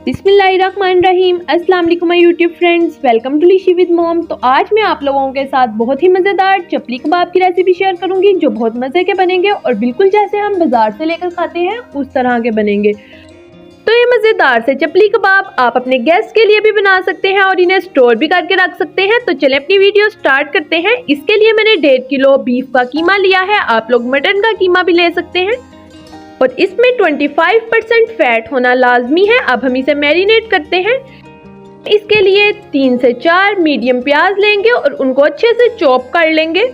बिस्मिल्लाहिर्रहमानिर्रहीम। अस्सलाम वालेकुम my YouTube friends, welcome to Lishi with mom. तो आज मैं आप लोगों के साथ बहुत ही मज़ेदार चपली कबाब की रेसिपी शेयर करूंगी जो बहुत मज़े के बनेंगे और बिल्कुल जैसे हम बाजार से लेकर खाते हैं उस तरह के बनेंगे। तो ये मज़ेदार से चपली कबाब आप अपने गेस्ट के लिए भी बना सकते हैं और इन्हें स्टोर भी करके रख सकते हैं। तो चलें अपनी वीडियो स्टार्ट करते हैं। इसके लिए मैंने 1.5 किलो बीफ का कीमा लिया है, आप लोग मटन का कीमा भी ले सकते हैं और इसमें 25% फैट होना लाजमी है। अब हम इसे मैरिनेट करते हैं। इसके लिए 3 से 4 मीडियम प्याज लेंगे और उनको अच्छे से चॉप कर लेंगे।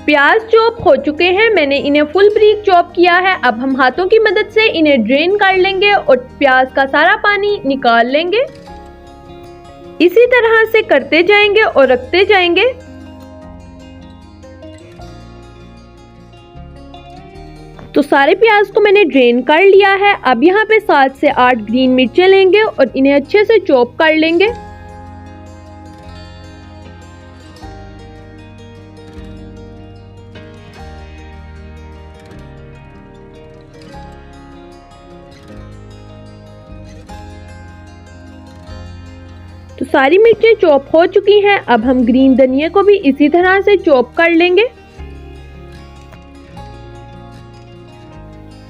प्याज चॉप हो चुके हैं, मैंने इन्हें फुल ब्रीक चॉप किया है। अब हम हाथों की मदद से इन्हें ड्रेन कर लेंगे और प्याज का सारा पानी निकाल लेंगे। इसी तरह से करते जाएंगे और रखते जाएंगे। तो सारे प्याज को मैंने ड्रेन कर लिया है। अब यहाँ पे 7 से 8 ग्रीन मिर्चें लेंगे और इन्हें अच्छे से चॉप कर लेंगे। तो सारी मिर्चें चॉप हो चुकी हैं। अब हम ग्रीन धनिया को भी इसी तरह से चॉप कर लेंगे।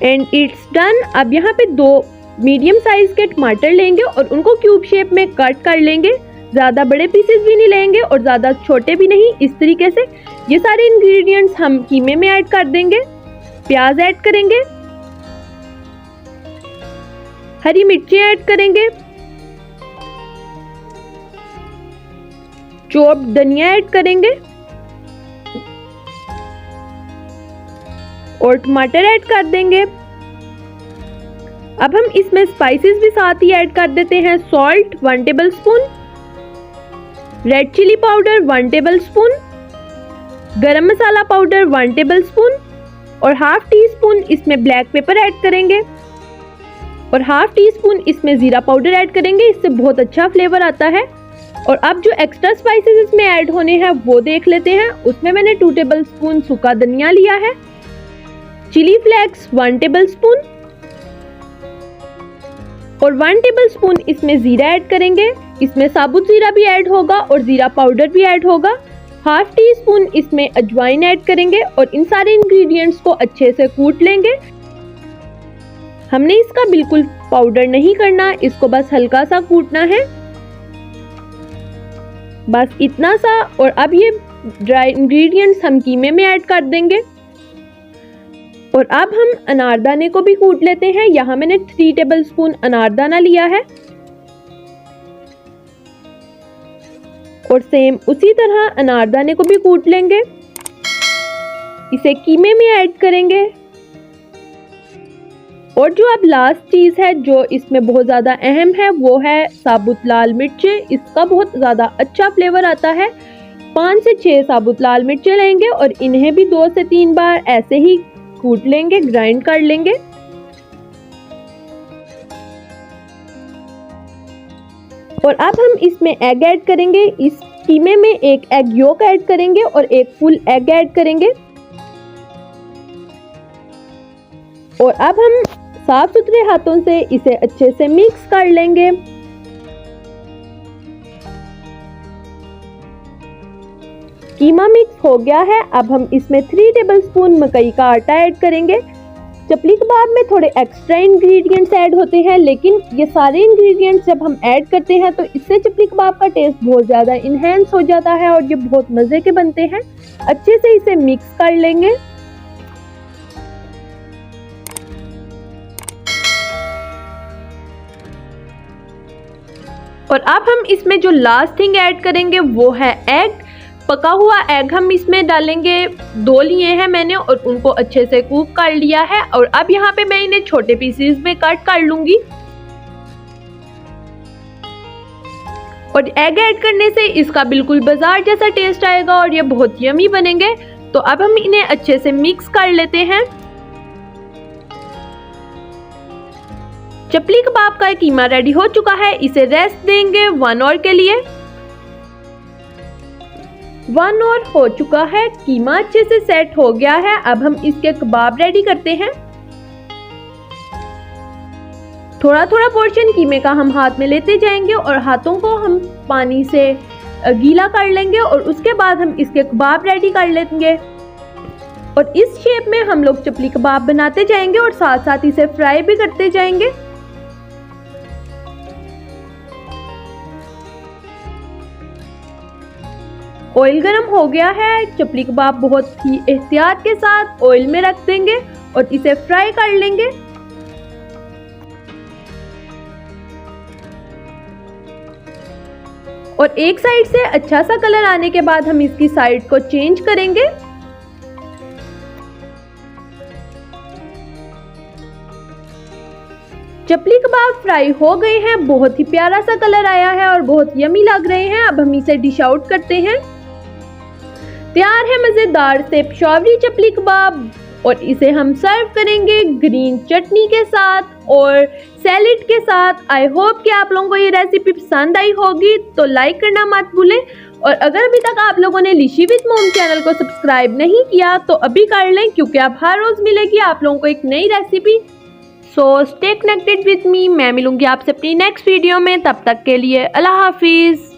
And it's done. अब यहाँ पे 2 मीडियम साइज के टमाटर लेंगे और उनको क्यूब शेप में कट कर लेंगे। ज़्यादा बड़े पीसेस भी नहीं लेंगे और ज़्यादा छोटे भी नहीं। इस तरीके से ये सारे इंग्रेडिएंट्स हम कीमे में ऐड कर देंगे। प्याज ऐड करेंगे, हरी मिर्चें ऐड करेंगे, चॉप्ड धनिया ऐड करेंगे और टमाटर ऐड कर देंगे। अब हम इसमें स्पाइसेस भी साथ ही ऐड कर देते हैं। Salt 1 tablespoon, red chilli powder 1 tablespoon, garam masala powder 1 tablespoon और ½ टी स्पून इसमें ब्लैक पेपर ऐड करेंगे और ½ टी स्पून इसमें जीरा पाउडर ऐड करेंगे। इससे बहुत अच्छा फ्लेवर आता है। और अब जो एक्स्ट्रा स्पाइसेस इसमें ऐड होने हैं वो देख लेते हैं। उसमें मैंने 2 टेबल स्पून सूखा धनिया लिया है, चिली फ्लेक्स 1 टेबल स्पून और 1 टेबल स्पून इसमें जीरा ऐड करेंगे। इसमें साबुत जीरा भी ऐड होगा और जीरा पाउडर भी ऐड होगा। ½ टी स्पून इसमें अजवाइन ऐड करेंगे और इन सारे इंग्रेडिएंट्स को अच्छे से कूट लेंगे। हमने इसका बिल्कुल पाउडर नहीं करना, इसको बस हल्का सा कूटना है, बस इतना सा। और अब ये ड्राई इंग्रेडिएंट्स हम कीमे में ऐड कर देंगे और अब हम अनारदाने को भी कूट लेते हैं। यहाँ मैंने 3 टेबल स्पून अनारदाना लिया है और सेम उसी तरह अनारदाने को भी कूट लेंगे। इसे कीमे में ऐड करेंगे। और जो अब लास्ट चीज़ है जो इसमें बहुत ज़्यादा अहम है वो है साबुत लाल मिर्चें। इसका बहुत ज़्यादा अच्छा फ्लेवर आता है। 5 से 6 साबुत लाल मिर्चें लेंगे और इन्हें भी 2 से 3 बार ऐसे ही कूट लेंगे, ग्राइंड कर लेंगे। और अब हम इसमें एग ऐड करेंगे। इस कीमे में 1 एग योक ऐड करेंगे और 1 फुल एग ऐड करेंगे। और अब हम साफ सुथरे हाथों से इसे अच्छे से मिक्स कर लेंगे। कीमा मिक्स हो गया है। अब हम इसमें 3 टेबल स्पून मकई का आटा ऐड करेंगे। चपली कबाब में थोड़े एक्स्ट्रा इंग्रेडिएंट्स ऐड होते हैं, लेकिन ये सारे इंग्रेडिएंट्स जब हम ऐड करते हैं तो इससे चपली कबाब का टेस्ट बहुत ज़्यादा इन्हेंस हो जाता है और ये बहुत मज़े के बनते हैं। अच्छे से इसे मिक्स कर लेंगे। और अब हम इसमें जो लास्ट थिंग ऐड करेंगे वो है एग। पका हुआ एग हम इसमें डालेंगे। 2 लिए हैं मैंने और उनको अच्छे से कुक कर लिया है। और अब यहाँ पे मैं इन्हें छोटे पीसेस में कट कर लूंगी। और एग ऐड करने से इसका बिल्कुल बाजार जैसा टेस्ट आएगा और ये बहुत यमी बनेंगे। तो अब हम इन्हें अच्छे से मिक्स कर लेते हैं। चपली कबाब का कीमा रेडी हो चुका है। इसे रेस्ट देंगे 1 आवर के लिए। 1 और हो चुका है। कीमा अच्छे से सेट हो गया है। अब हम इसके कबाब रेडी करते हैं। थोड़ा थोड़ा पोर्शन कीमे का हम हाथ में लेते जाएंगे और हाथों को हम पानी से गीला कर लेंगे और उसके बाद हम इसके कबाब रेडी कर लेंगे। और इस शेप में हम लोग चपली कबाब बनाते जाएंगे और साथ साथ इसे फ्राई भी करते जाएंगे। ऑयल गरम हो गया है। चपली कबाब बहुत ही एहतियात के साथ ऑयल में रख देंगे और इसे फ्राई कर लेंगे। और एक साइड से अच्छा सा कलर आने के बाद हम इसकी साइड को चेंज करेंगे। चपली कबाब फ्राई हो गए हैं। बहुत ही प्यारा सा कलर आया है और बहुत यमी लग रहे हैं। अब हम इसे डिश आउट करते हैं। तैयार है मजेदार से पेशावरी चपली कबाब और इसे हम सर्व करेंगे ग्रीन चटनी के साथ और सैलेड के साथ। आई होप कि आप लोगों को ये रेसिपी पसंद आई होगी, तो लाइक करना मत भूलें। और अगर अभी तक आप लोगों ने लिशी विद मॉम चैनल को सब्सक्राइब नहीं किया तो अभी कर लें, क्योंकि अब हर रोज मिलेगी आप लोगों को एक नई recipe. So stay connected with me. मैं मिलूंगी आपसे अपनी नेक्स्ट वीडियो में। तब तक के लिए अल्लाह हाफिज।